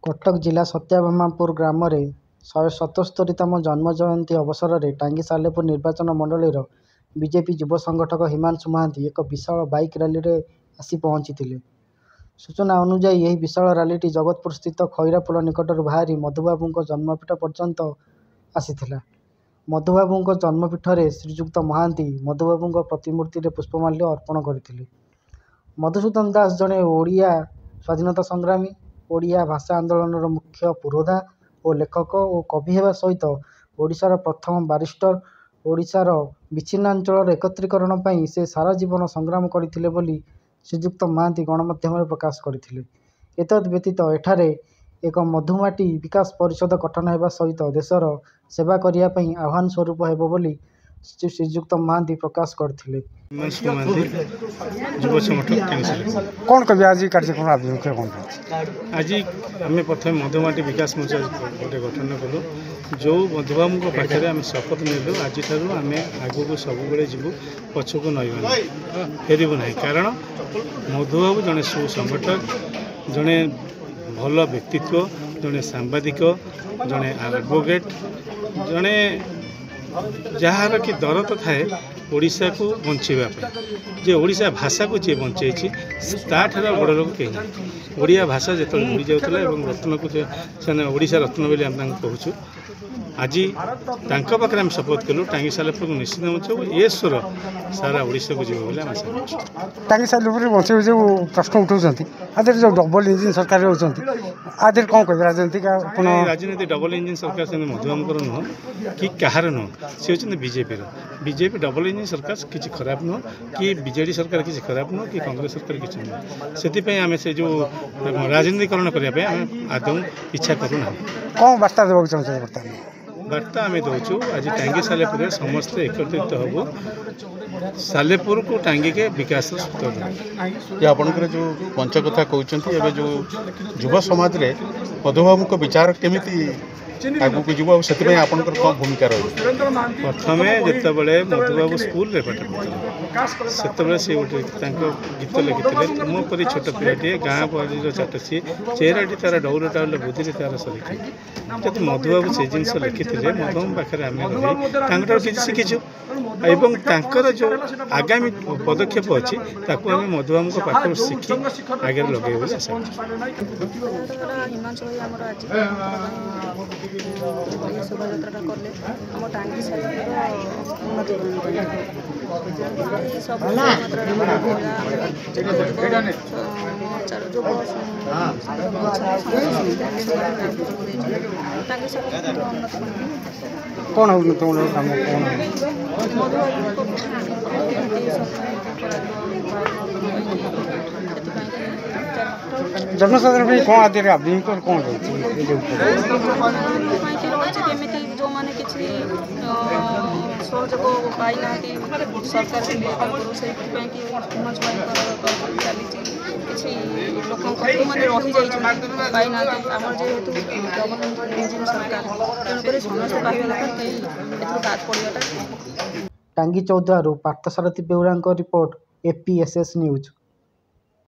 कटक जिला सत्याभामापुर ग्राम 177तम जन्म जयंती अवसर में टांगी सालेपुर निर्वाचन मंडल बीजेपी युव संगठक हिमांशु महांती एक विशाल बाइक रैली रे आसी पहुंची। सूचना अनुसार यह विशाल रैली जगतपुर स्थित खैरापोल निकट बाहरी मधुबाबू जन्मपीठ पर्यंत आसीथिला। मधुबाबू जन्मपीठ में श्रीजुक्त महांती मधुबाबू प्रतिमूर्ति में पुष्पमाल्य अर्पण करथिले। मधुसूदन दास जड़े ओडिया स्वाधीनता संग्रामी, ओडिया भाषा आंदोलन मुख्य पुरोधा और लेखक और कवि होगा सहित ओडिशार प्रथम बारिस्टर, ओडिशार विच्छिन्नांचल एकत्रीकरण पर से सारा जीवन संग्राम करथिले बोली श्रीजुक्त महांती गणमाध्यम प्रकाश करथिले। एतद व्यतीत एठारे एक मधुमाटी विकास परिषद गठन होगा सहित देशर सेवा करने आह्वान स्वरूप हेबो बोली श्रीजुक्त महांती प्रकाश करथिले। कौन कभी आज कार्यक्रम आज आम प्रथम मधुमाटी विकास मोर्चा गोटे गठन कलु जो मधुबाबू पाखे आम शपथ नेलु। आज आम आग को सब जीवु पछक नईबा फेरबू ना, कारण मधुबाबू जड़े सुसंगठक, जड़े भल व्यक्तित्व, जड़े सांबादिक, जड़े एडवोकेट, जड़े जार कि दरद थाए ओडिशा को बचाइवाई जे ओडिशा भाषा को जी बचाई ताठार बड़ लोक कहीं ना। ओडिया भाषा जो बुड़ी जाऊला और रत्न को ओडिशा रत्न बोली आम कहूँ। आज तांका पाखे आम शपथ कलु टांगी सालेपुर को निश्चित बचाऊ ए स्वर सारा ओडिशा को जीव बोले आम टांगी सालेपुर बचाई जो प्रश्न उठाऊँ आदि जो डबल इंजिन सरकार होती आदि कौन कह राजनीतिक राजनीति डबल इंजिन सरकार से मधुबाबू नुह कि कहार नुह, सी होती बीजेपी डबल इंजिन सरकार किसी खराब नुह कि बीजेडी सरकार किसी खराब नुह कि कांग्रेस सरकार किसी नुह। से आम से जो राजनीतिकरण करने आदौ इच्छा करूना। कौन वार्ता देवाक चाहते बर्तमान वार्ता आम दौचु आज टांगी सालेपुर समस्ते एकत्रित हबू सालेपुर को टांगी के विकास सूत्र आपंकर जो पंच कथा कहते जो युवा समाज रे मधुबाबू को विचार केमिति आगू को जीव से आपंकर कौन भूमिका रही। प्रथम जितेबाला मधुबाबू स्कूल रे पाठ पढ़ुले से गोटे गीत लिखिते मो परी छोट पिलाटे गाँ परी चाट सी चेहराटी तार डौल टाउल बुद्धि तार सरी जब मधुबाबू से जिन लिखिते मधुबाबू पाखे आम रही किसी शिखीचु एवं तांकर जो आगामी पदक्षेप अच्छी ताकू आम मधुबाबू पाख शिखी आगे लगे बोली आशा शोभायात्रा कले आम टांगी कौन हो तुम काम कौन जनसाधारण कौन आदि अभिमुख कौन जो मैंने किसी सहयोग पाई ना सरकार से किसी लोक मैंने रही जाइए पाई ना आम जेहेतु डबल इंजिन सरकार तेणुक समस्त पाइबा दरकार काज पड़ाटा। टांगी चौद्वारू पार्थसारथी बेउरा रिपोर्ट APSS न्यूज।